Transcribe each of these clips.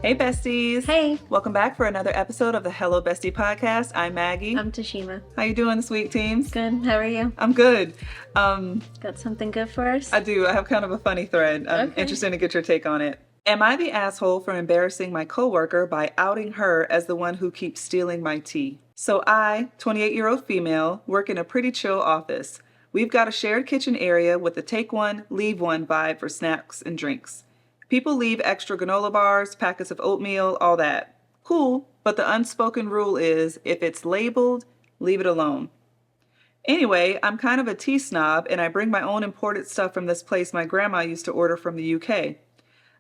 Hey, besties. Hey. Welcome back for another episode of the Hello Bestie podcast. I'm Maggie. I'm Tashima. How you doing this week, teams? Good. How are you? I'm good. Got something good for us? I do. I have kind of a funny thread. I'm interested to get your take on it. Am I the asshole for embarrassing my coworker by outing her as the one who keeps stealing my tea? So I, 28-year-old female, work in a pretty chill office. We've got a shared kitchen area with a take one, leave one vibe for snacks and drinks. People leave extra granola bars, packets of oatmeal, all that. Cool, but the unspoken rule is, if it's labeled, leave it alone. Anyway, I'm kind of a tea snob, and I bring my own imported stuff from this place my grandma used to order from the UK.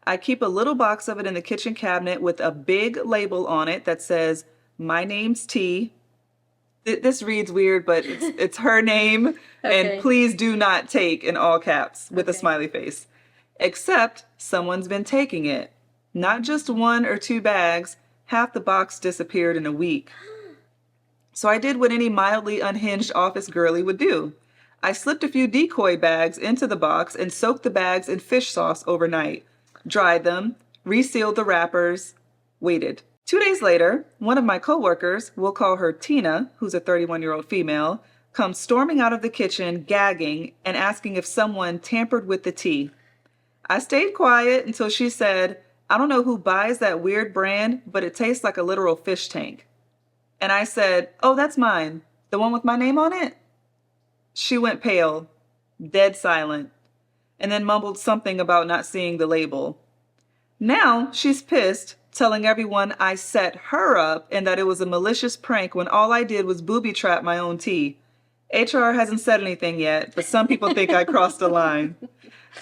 I keep a little box of it in the kitchen cabinet with a big label on it that says, "My name's Tea." This reads weird, but it's her name, and "please do not take" in all caps with a smiley face. Except someone's been taking it. Not just 1 or 2 bags, half the box disappeared in a week. So I did what any mildly unhinged office girly would do. I slipped a few decoy bags into the box and soaked the bags in fish sauce overnight. Dried them, resealed the wrappers, waited. 2 days later, one of my coworkers, we'll call her Tina, who's a 31-year-old female, comes storming out of the kitchen, gagging, and asking if someone tampered with the tea. I stayed quiet until she said, "I don't know who buys that weird brand, but it tastes like a literal fish tank." And I said, "Oh, that's mine. The one with my name on it?" She went pale, dead silent, and then mumbled something about not seeing the label. Now she's pissed, telling everyone I set her up and that it was a malicious prank when all I did was booby trap my own tea. HR hasn't said anything yet, but some people think I crossed the line.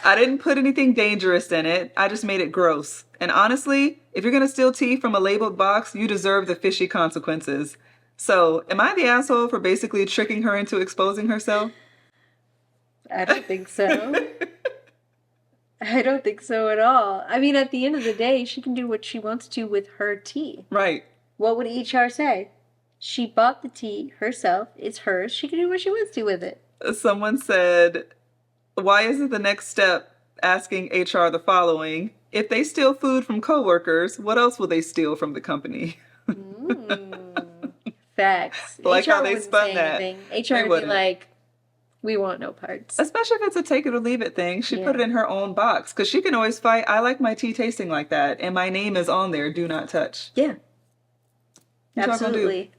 I didn't put anything dangerous in it. I just made it gross. And honestly, if you're going to steal tea from a labeled box, you deserve the fishy consequences. So, am I the asshole for basically tricking her into exposing herself? I don't think so. I don't think so at all. I mean, at the end of the day, she can do what she wants to with her tea. Right. What would HR say? She bought the tea herself. It's hers. She can do what she wants to with it. Someone said, "Why isn't the next step asking HR the following? If they steal food from coworkers, what else will they steal from the company?" Facts. Like HR how they wouldn't spun say that. anything. HR would be like, "We want no parts." Especially if it's a take it or leave it thing. She put it in her own box. Because she can always fight, "I like my tea tasting like that. And my name is on there. Do not touch." Yeah. What Absolutely.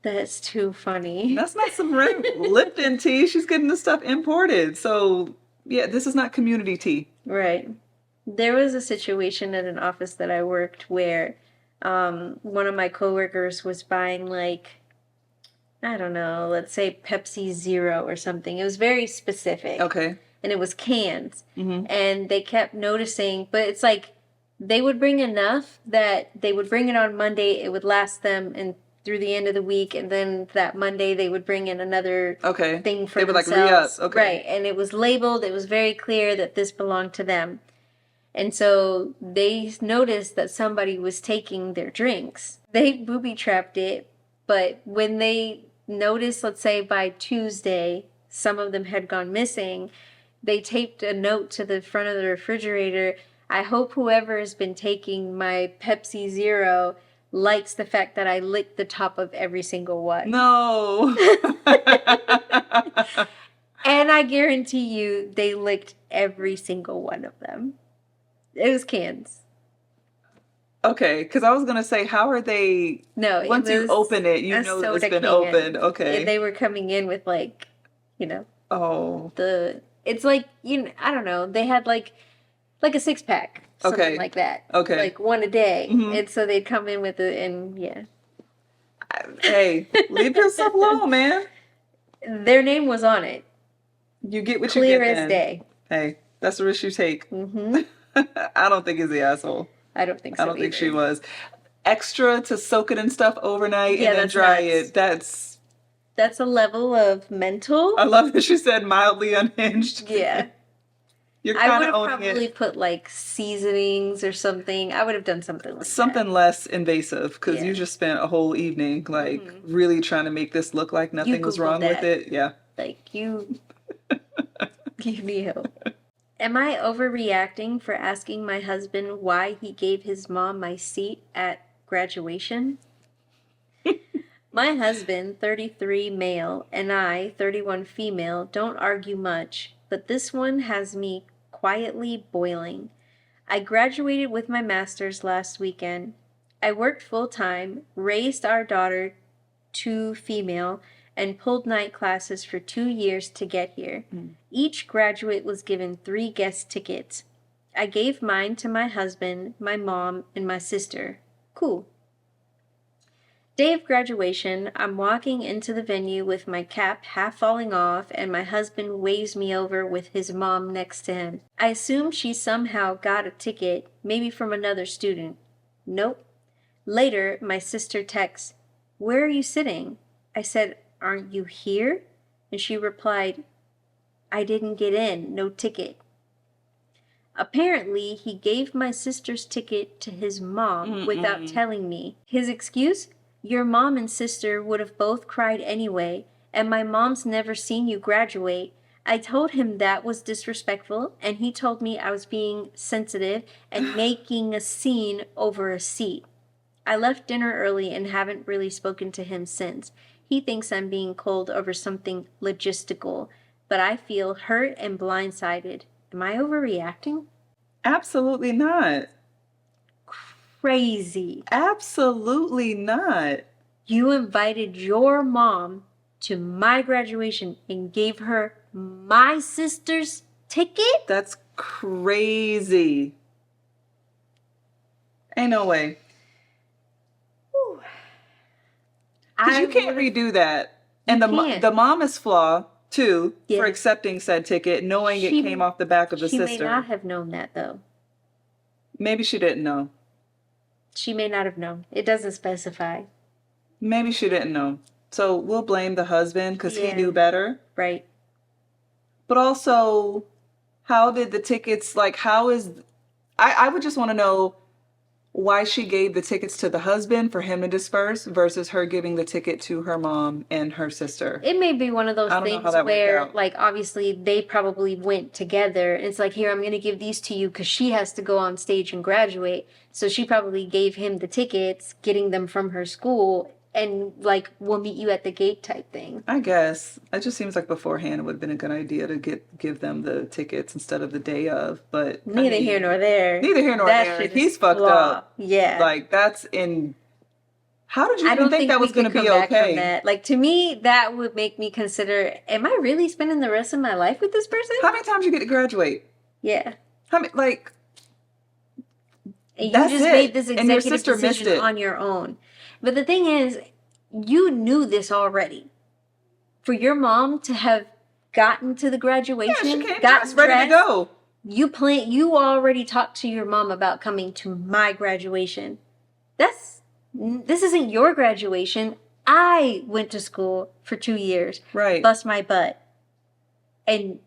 That's too funny. That's not some Lipton tea. She's getting the stuff imported. So, yeah, this is not community tea. Right. There was a situation at an office that I worked where one of my coworkers was buying, like, I don't know, let's say Pepsi Zero or something. It was very specific. Okay. And it was cans. Mm-hmm. And they kept noticing, but it's like they would bring enough that they would bring it on Monday. It would last them and through the end of the week, and then that Monday they would bring in another thing for themselves. They would like re-up. Okay. Right, and it was labeled. It was very clear that this belonged to them. And so they noticed that somebody was taking their drinks. They booby-trapped it, but when they noticed, let's say by Tuesday, some of them had gone missing, they taped a note to the front of the refrigerator. "I hope whoever has been taking my Pepsi Zero likes the fact that I licked the top of every single one." No. And I guarantee you they licked every single one of them. It was cans. Okay, because I was going to say, how are they... No, once you open it, you know it's been opened. Okay. They were coming in with, like, you know... Oh. It's like, you know, I don't know. They had, like a 6-pack. Something like that. Okay. Like one a day. Mm-hmm. And so they'd come in with it and yeah. Hey, leave yourself alone, man. Their name was on it. You get what you get. Clear as day. Hey, that's the risk you take. Mm-hmm. I don't think he's the asshole. I don't think so. I don't think she was. Extra to soak it in stuff overnight and then dry it. That's a level of mental. I love that she said mildly unhinged. Yeah. You're kind I would of have probably put like seasonings or something. I would have done something like something less invasive because you just spent a whole evening like really trying to make this look like nothing was wrong with it. Yeah. Like you need help. Am I overreacting for asking my husband why he gave his mom my seat at graduation? My husband, 33 male, and I, 31 female, don't argue much, but this one has me quietly boiling. I graduated with my master's last weekend. I worked full-time, raised our daughter, 2 female, and pulled night classes for 2 years to get here. Each graduate was given 3 guest tickets. I gave mine to my husband, my mom, and my sister. Cool. Day of graduation, I'm walking into the venue with my cap half falling off, and my husband waves me over with his mom next to him. I assume she somehow got a ticket, maybe from another student. Nope. Later, my sister texts, "Where are you sitting?" I said, "Aren't you here?" And she replied, "I didn't get in, no ticket." Apparently, he gave my sister's ticket to his mom without telling me. His excuse? Your mom and sister would have both cried anyway, and my mom's never seen you graduate. I told him that was disrespectful, and he told me I was being sensitive and making a scene over a seat. I left dinner early and haven't really spoken to him since. He thinks I'm being cold over something logistical, but I feel hurt and blindsided. Am I overreacting? Absolutely not. Crazy. Absolutely not. You invited your mom to my graduation and gave her my sister's ticket? That's crazy. Ain't no way. Because you can't redo that. And the mom is flawed, too, for accepting said ticket, knowing it came off the back of the sister. She may not have known that, though. Maybe she didn't know. She may not have known. It doesn't specify. Maybe she didn't know. So we'll blame the husband because he knew better. Right. But also, how did the tickets, like, how is... I would just want to know why she gave the tickets to the husband for him to disperse versus her giving the ticket to her mom and her sister. It may be one of those things where, like, obviously they probably went together. It's like, here, I'm going to give these to you because she has to go on stage and graduate. So she probably gave him the tickets, getting them from her school, and, like, we'll meet you at the gate type thing. I guess. It just seems like beforehand it would have been a good idea to give them the tickets instead of the day of. But neither here nor there. Neither here nor there. He's fucked up. Yeah. Like, that's in... How did you even think that was going to be okay? Like, to me, that would make me consider, am I really spending the rest of my life with this person? How many times you get to graduate? Yeah. How many, like... And you just made this executive decision on your own. But the thing is, you knew this already. For your mom to have gotten to the graduation, got ready to go. You already talked to your mom about coming to my graduation. This isn't your graduation. I went to school for 2 years. Right. Bust my butt. And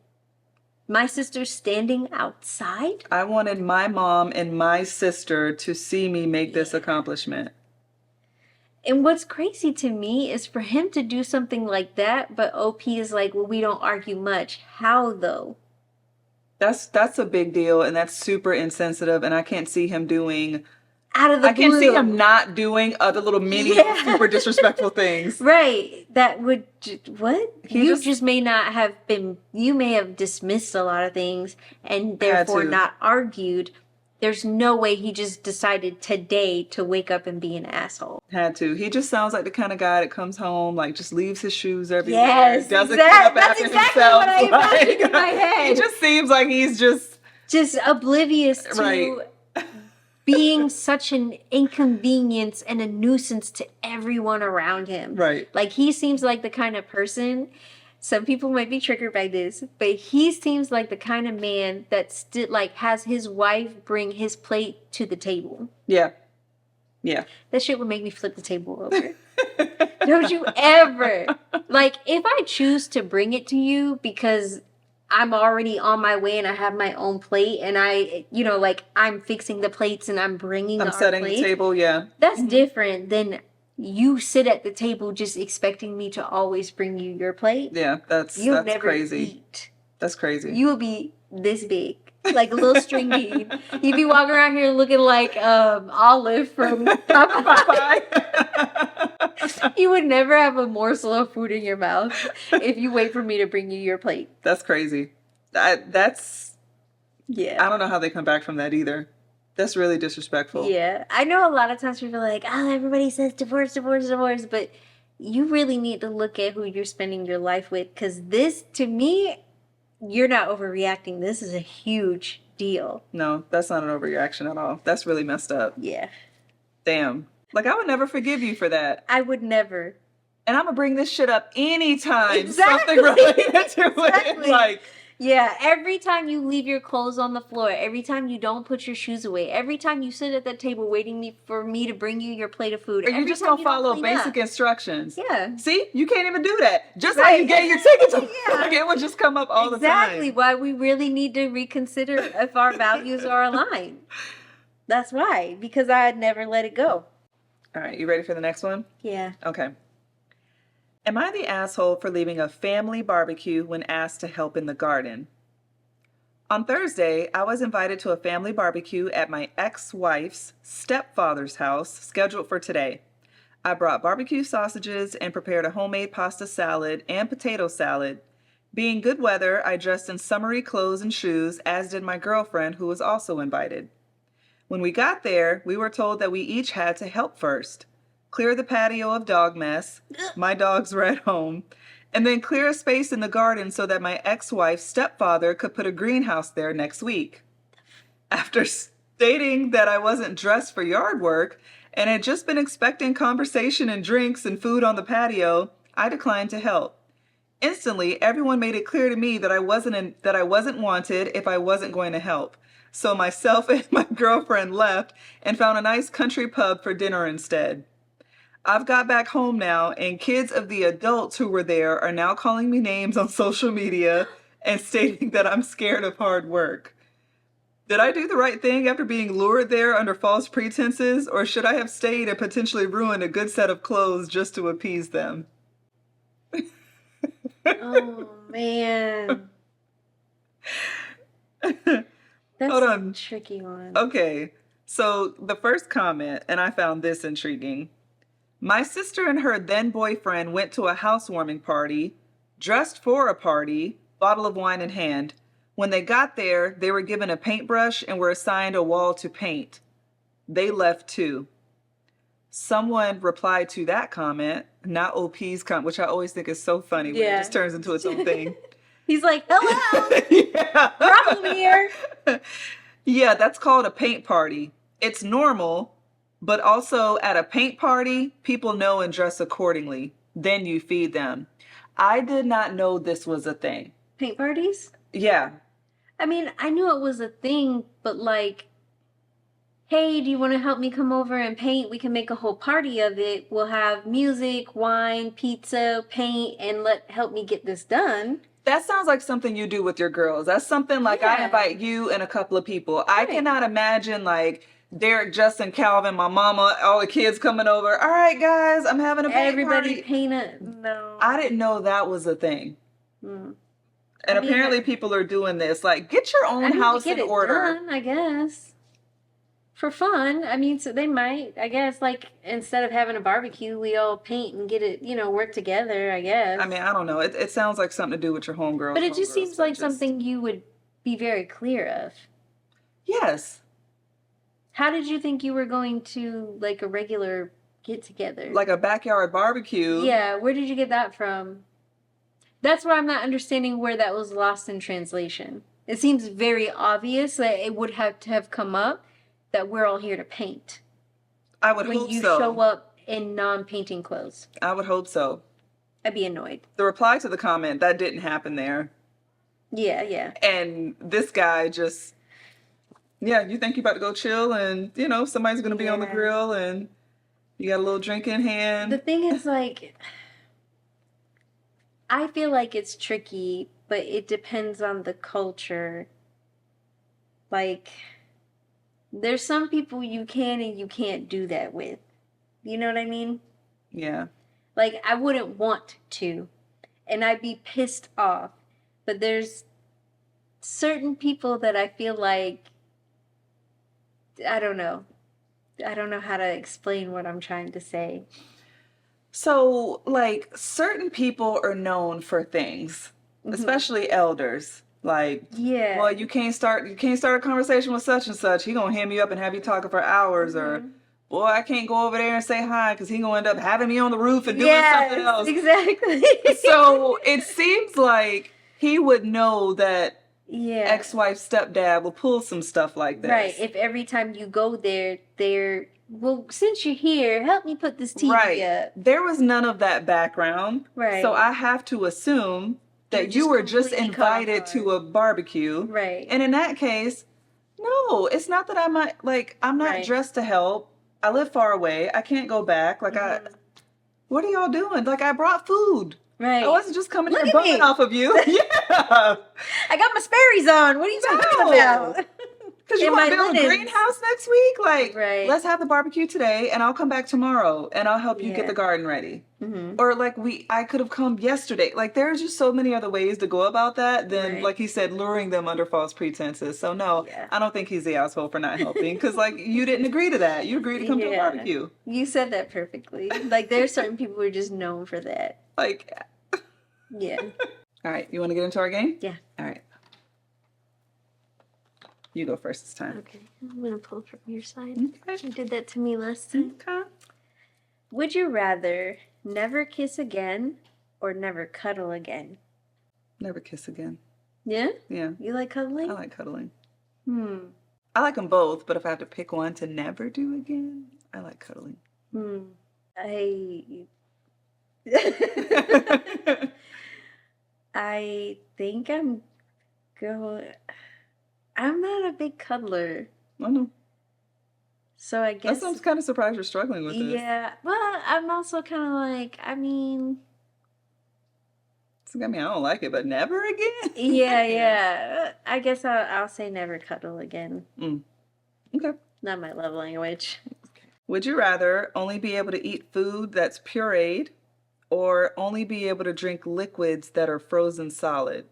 my sister's standing outside? I wanted my mom and my sister to see me make this accomplishment. And what's crazy to me is for him to do something like that, but OP is like, well, we don't argue much. How, though? That's a big deal, and that's super insensitive, and I can't see him doing... Out of the blue. I can't see him not doing other little mini super disrespectful things. Right. That would... What? You just may not have been... You may have dismissed a lot of things and therefore not argued. There's no way he just decided today to wake up and be an asshole. Had to. He just sounds like the kind of guy that comes home, like, just leaves his shoes everywhere. Yes, doesn't clean up that's after exactly himself. what I imagined in my head. He just seems like he's just oblivious to being such an inconvenience and a nuisance to everyone around him. Right. Like, he seems like the kind of person... Some people might be triggered by this, but he seems like the kind of man that still has his wife bring his plate to the table. Yeah. Yeah. That shit would make me flip the table over. Don't you ever. Like, if I choose to bring it to you because I'm already on my way and I have my own plate and I'm fixing the plates and I'm bringing I'm setting the table, yeah. That's different than... You sit at the table just expecting me to always bring you your plate. Yeah, that's never crazy. Eat. That's crazy. You will be this big. like a little string bean. He'd be walking around here looking like Olive from Popeye. You would never have a morsel of food in your mouth if you wait for me to bring you your plate. That's crazy. Yeah. I don't know how they come back from that either. That's really disrespectful. Yeah. I know a lot of times people are like, oh, everybody says divorce, divorce, divorce. But you really need to look at who you're spending your life with. Because this, to me, you're not overreacting. This is a huge deal. No, that's not an overreaction at all. That's really messed up. Yeah. Damn. Like, I would never forgive you for that. I would never. And I'm going to bring this shit up anytime something related to it. Like, yeah, every time you leave your clothes on the floor, every time you don't put your shoes away, every time you sit at the table waiting for me to bring you your plate of food. Or you just don't follow basic instructions. Yeah. See? You can't even do that. Just like you gave your ticket to like, it would just come up all the time. Exactly. Why we really need to reconsider if our values are aligned. That's why. Because I'd never let it go. All right. You ready for the next one? Yeah. Okay. Am I the asshole for leaving a family barbecue when asked to help in the garden? On Thursday, I was invited to a family barbecue at my ex-wife's stepfather's house, scheduled for today. I brought barbecue sausages and prepared a homemade pasta salad and potato salad. Being good weather, I dressed in summery clothes and shoes, as did my girlfriend, who was also invited. When we got there, we were told that we each had to help first. Clear the patio of dog mess, my dogs were at home, and then clear a space in the garden so that my ex-wife's stepfather could put a greenhouse there next week. After stating that I wasn't dressed for yard work and had just been expecting conversation and drinks and food on the patio, I declined to help. Instantly, everyone made it clear to me that I wasn't wanted if I wasn't going to help. So myself and my girlfriend left and found a nice country pub for dinner instead. I've got back home now, and kids of the adults who were there are now calling me names on social media and stating that I'm scared of hard work. Did I do the right thing after being lured there under false pretenses, or should I have stayed and potentially ruined a good set of clothes just to appease them? Oh, man. That's Hold on. a tricky one. Okay, so the first comment, and I found this intriguing. My sister and her then boyfriend went to a housewarming party, dressed for a party, bottle of wine in hand. When they got there, they were given a paintbrush and were assigned a wall to paint. They left too. Someone replied to that comment, not OP's comment, which I always think is so funny when it just turns into its own thing. He's like, hello, yeah. Problem here. Yeah, that's called a paint party. It's normal. But also at a paint party, people know and dress accordingly. Then you feed them. I did not know this was a thing. Paint parties? Yeah. I mean, I knew it was a thing, but like, hey, do you want to help me come over and paint? We can make a whole party of it. We'll have music, wine, pizza, paint, and help me get this done. That sounds like something you do with your girls. That's something like I invite you and a couple of people. Right. I cannot imagine like Derek, Justin, Calvin, my mama, all the kids coming over. All right, guys, I'm having a paint party. Paint it. No. I didn't know that was a thing. And apparently people are doing this. Like, get your own house in order. Done, I guess. For fun. I mean, so they might. I guess, like, instead of having a barbecue, we all paint and get it, work together, I guess. I mean, I don't know. It sounds like something to do with your homegirls. But it just seems like something you would be very clear of. Yes. How did you think you were going to, like, a regular get-together? Like a backyard barbecue? Yeah, where did you get that from? That's where I'm not understanding where that was lost in translation. It seems very obvious that it would have to have come up that we're all here to paint. I would hope so. When you show up in non-painting clothes. I would hope so. I'd be annoyed. The reply to the comment, that didn't happen there. Yeah, yeah. And this guy just... Yeah, you think you're about to go chill and, somebody's going to be on the grill and you got a little drink in hand. The thing is, like, I feel like it's tricky, but it depends on the culture. Like, there's some people you can and you can't do that with. You know what I mean? Yeah. Like, I wouldn't want to, and I'd be pissed off. But there's certain people that I feel like, I don't know. I don't know how to explain what I'm trying to say. So, like, certain people are known for things, especially elders. Like, well, you can't start a conversation with such and such. He gonna hand me up and have you talking for hours, or boy, I can't go over there and say hi because he gonna end up having me on the roof and doing something else. Exactly. So it seems like he would know that ex-wife stepdad will pull some stuff like this. Right. If every time you go there, they're, well, since you're here, help me put this TV up. There was none of that background. Right. So I have to assume that you were just invited to a barbecue. Right. And in that case, no, it's not that I'm not dressed to help. I live far away. I can't go back. Like, what are y'all doing? Like, I brought food. Right. I wasn't just coming here bumming off of you. Yeah. I got my Sperry's on. What are you talking about? Because you want to build a greenhouse next week? Like, let's have the barbecue today, and I'll come back tomorrow, and I'll help you get the garden ready. Or, like, I could have come yesterday. Like, there's just so many other ways to go about that than, like he said, luring them under false pretenses. So, no, I don't think he's the asshole for not helping. Because, like, you didn't agree to that. You agreed to come to a barbecue. You said that perfectly. Like, there's certain people who are just known for that. Like, yeah. All right, you want to get into our game? Yeah. All right. You go first this time. Okay. I'm going to pull from your side. Okay. You did that to me last time. Okay. Would you rather never kiss again or never cuddle again? Never kiss again. Yeah? Yeah. You like cuddling? I like cuddling. I like them both, but if I have to pick one to never do again, I like cuddling. I think I'm not a big cuddler. I know. So I guess... I'm kind of surprised you're struggling with this. Yeah. Well, I'm also kind of like, I mean, I don't like it, but never again? Yeah. I guess I'll say never cuddle again. Okay. Not my love language. Okay. Would you rather only be able to eat food that's pureed or only be able to drink liquids that are frozen solid?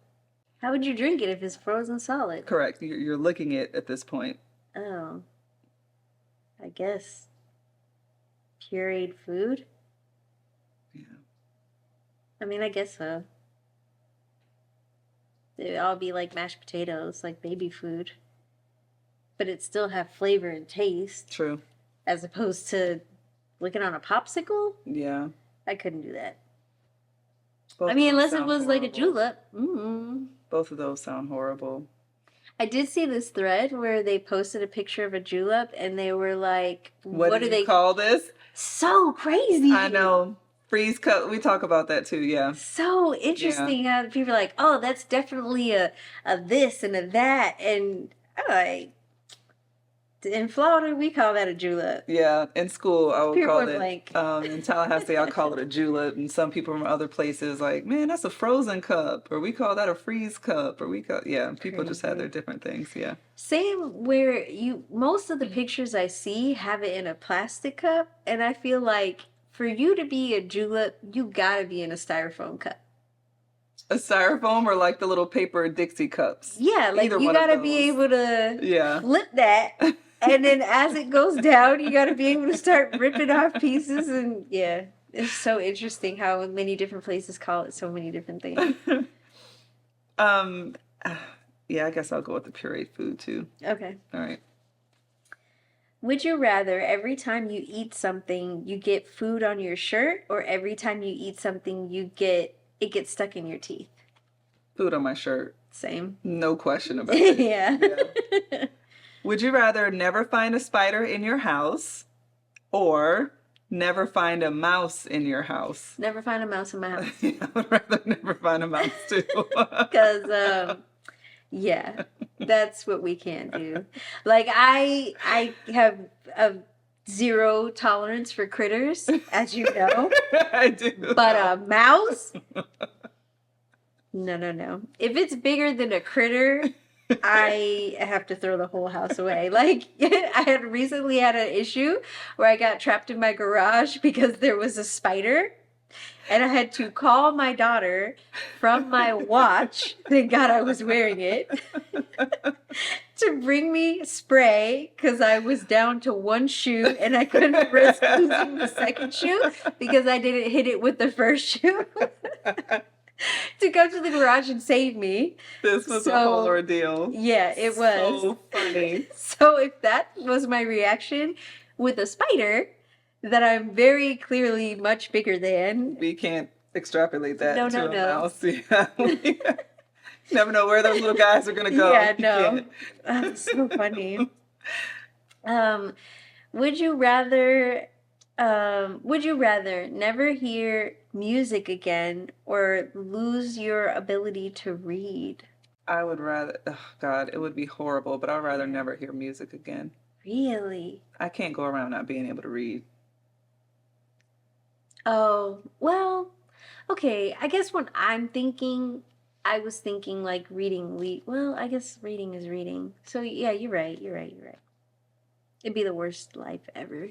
How would you drink it if it's frozen solid? Correct. You're licking it at this point. Oh. I guess pureed food? Yeah. I mean, I guess so. It'd all be like mashed potatoes, like baby food. But it'd still have flavor and taste. True. As opposed to licking on a popsicle? Yeah. I couldn't do that. Both I mean, unless it was like a julep. Both of those sound horrible. I did see this thread where they posted a picture of a julep and they were like, what do they call this? So crazy. I know. Freeze cut. We talk about that too, yeah. So interesting how people are like, oh, that's definitely a this and a that. And I'm like, in Florida, we call that a julep. Yeah, in school, I would call it, blank. In Tallahassee, I'll call it a julep. And some people from other places like, man, that's a frozen cup. Or we call that a freeze cup. Or people just have their different things, yeah. Same where most of the pictures I see have it in a plastic cup. And I feel like for you to be a julep, you gotta be in a styrofoam cup. A styrofoam or like the little paper Dixie cups? Yeah, like you gotta be able to flip that. And then as it goes down, you got to be able to start ripping off pieces. And yeah, it's so interesting how many different places call it so many different things. Yeah, I guess I'll go with the pureed food too. Okay. All right. Would you rather every time you eat something, you get food on your shirt, or every time you eat something, it gets stuck in your teeth? Food on my shirt. Same. No question about it. Yeah. Would you rather never find a spider in your house or never find a mouse in your house? Never find a mouse in my house. Yeah, I would rather never find a mouse too. Because, yeah, that's what we can't do. Like, I have a zero tolerance for critters, as you know. I do. But a mouse? No. If it's bigger than a critter... I have to throw the whole house away. Like, I had recently had an issue where I got trapped in my garage because there was a spider. And I had to call my daughter from my watch, thank God I was wearing it, to bring me spray because I was down to one shoe and I couldn't risk losing the second shoe because I didn't hit it with the first shoe. To come to the garage and save me. This was a whole ordeal. Yeah, it was. So funny. So if that was my reaction with a spider that I'm very clearly much bigger than. We can't extrapolate that to a mouse. Yeah. You never know where those little guys are going to go. Yeah, no. That's so funny. Would you rather never hear music again or lose your ability to read? I would rather, oh God, it would be horrible, but I'd rather never hear music again. Really? I can't go around not being able to read. Oh, well, okay. I guess when I'm thinking, I was thinking like reading, well, I guess reading is reading. So yeah, you're right. It'd be the worst life ever.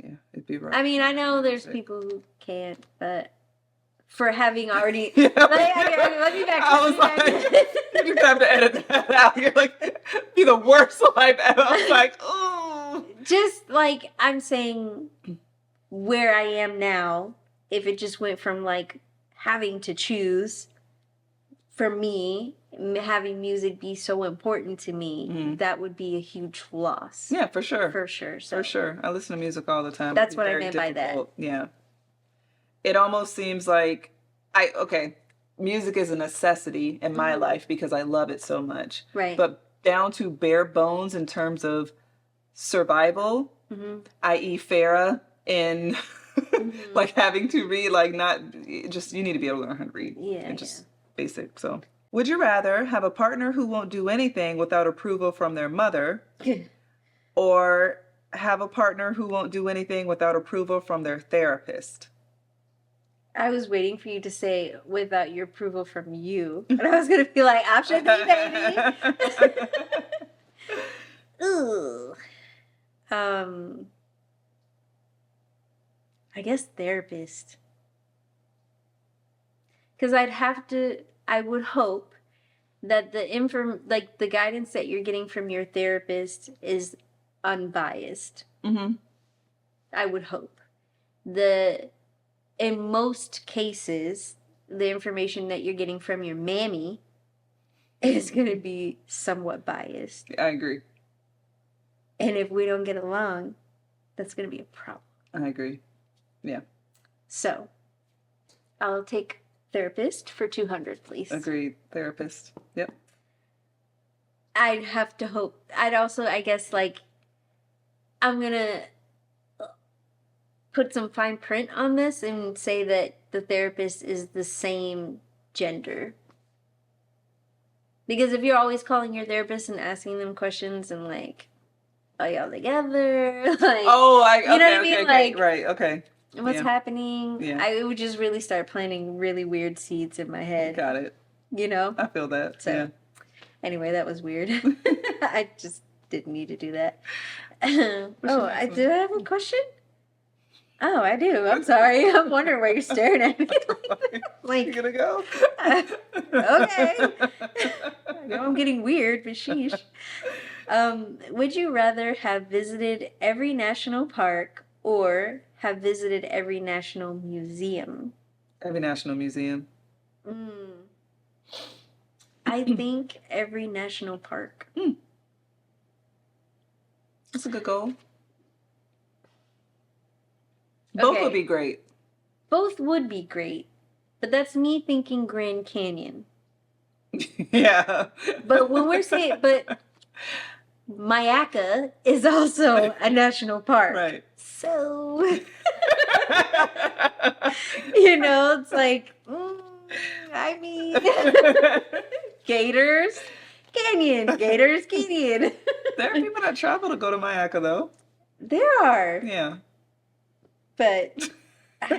Yeah, it'd be rough. I mean, I know there's people who can't, but for having already... Yeah. Let me back. I was like, you have to edit that out. You're like, it'd be the worst life ever. I was like, ooh. Just like, I'm saying where I am now, if it just went from like having to choose, for me, having music be so important to me, that would be a huge loss. Yeah, for sure. For sure. So. For sure. I listen to music all the time. That's what I meant by that. Yeah. It almost seems like, music is a necessity in my life because I love it so much. Right. But down to bare bones in terms of survival, i.e. Farrah, in like having to read, like not just, you need to be able to learn how to read. Yeah. Just basic. So, would you rather have a partner who won't do anything without approval from their mother or have a partner who won't do anything without approval from their therapist? I was waiting for you to say without your approval from you. And I was going to be like, option B, baby. Ooh. I guess therapist. Because I would hope that the guidance that you're getting from your therapist is unbiased. I would hope. In most cases, the information that you're getting from your mammy is going to be somewhat biased. I agree. And if we don't get along, that's going to be a problem. I agree. Yeah. So, I'll take therapist for 200, please. Agreed. Therapist. Yep. I'd have to hope. I'd also, I guess, like, I'm going to put some fine print on this and say that the therapist is the same gender. Because if you're always calling your therapist and asking them questions and like, are y'all together? Like, you know what I mean? Like, right, okay. What's happening? Yeah. I would just really start planting really weird seeds in my head. Got it. You know? I feel that. So, yeah. Anyway, that was weird. I just didn't need to do that. Do I have a question? Oh, I do. I'm sorry. I'm wondering why you're staring at me like you gonna go? Okay. I know I'm getting weird, but sheesh. Would you rather have visited every national park or have visited every national museum? Every national museum. I think every national park. That's a good goal. Both would be great. Both would be great. But that's me thinking Grand Canyon. Yeah. But when we're saying, but Mayaca is also a national park. Right. So, you know, it's like, I mean, Gators Canyon. There are people that travel to go to Mayaca, though. There are. Yeah. But, all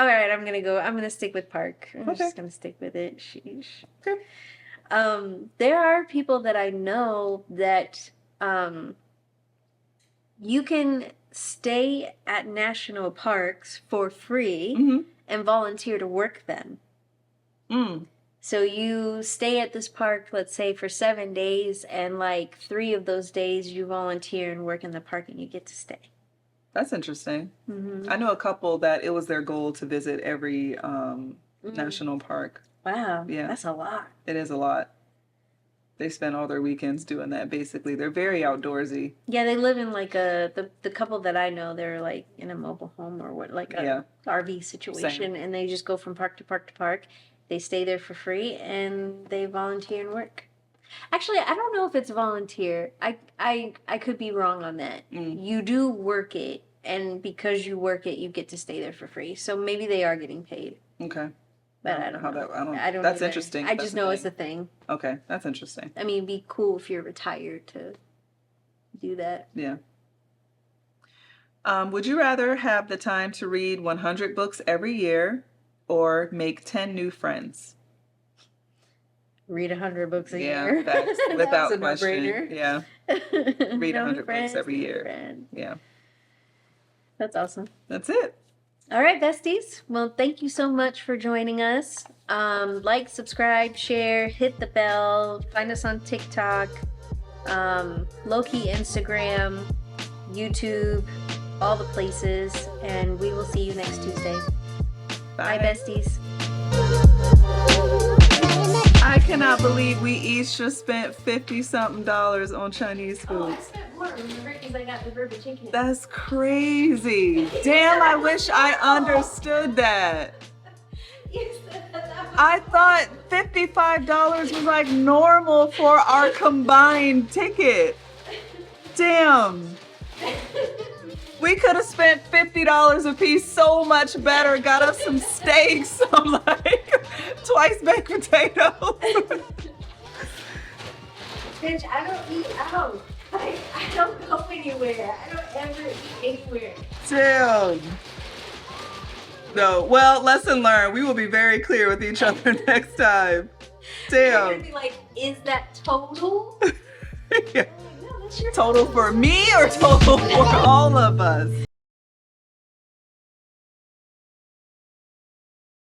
right, I'm going to stick with park. I'm just going to stick with it. Sheesh. Okay. There are people that I know that you can stay at national parks for free and volunteer to work them. So you stay at this park, let's say, for 7 days, and like 3 of those days you volunteer and work in the park and you get to stay. That's interesting. I know a couple that it was their goal to visit every national park. Wow. Yeah. That's a lot. It is a lot. They spend all their weekends doing that, basically. They're very outdoorsy. Yeah, they live in like the couple that I know, they're like in a mobile home or what, like a RV situation. Same. And they just go from park to park to park. They stay there for free and they volunteer and work. Actually, I don't know if it's volunteer. I could be wrong on that. You do work it, and because you work it, you get to stay there for free. So maybe they are getting paid. Okay. But I don't know. I don't that's either. Interesting. I just know it's a thing. Okay, that's interesting. I mean, it'd be cool if you're retired to do that. Yeah. Would you rather have the time to read 100 books every year or make 10 new friends? Read 100 books a year. Yeah, facts. Without a question. No-brainer. Yeah. Read 100 books every year. Yeah. That's awesome. That's it. All right, besties. Well, thank you so much for joining us. Like, subscribe, share, hit the bell. Find us on TikTok, Loki Instagram, YouTube, all the places. And we will see you next Tuesday. Bye besties. I cannot believe we each just spent $50-something on Chinese food. Oh, I spent more, remember? Because I got the rubber chicken. That's crazy. Damn, I wish I understood that. I thought $55 was like normal for our combined ticket. Damn. We could have spent $50 a piece so much better. Got us some steaks, some like twice baked potatoes. Bitch, I don't eat out. I don't go anywhere. I don't ever eat anywhere. Damn. No, well, lesson learned. We will be very clear with each other next time. Damn. You're gonna be like, is that total? Yeah. Total for me or total for all of us?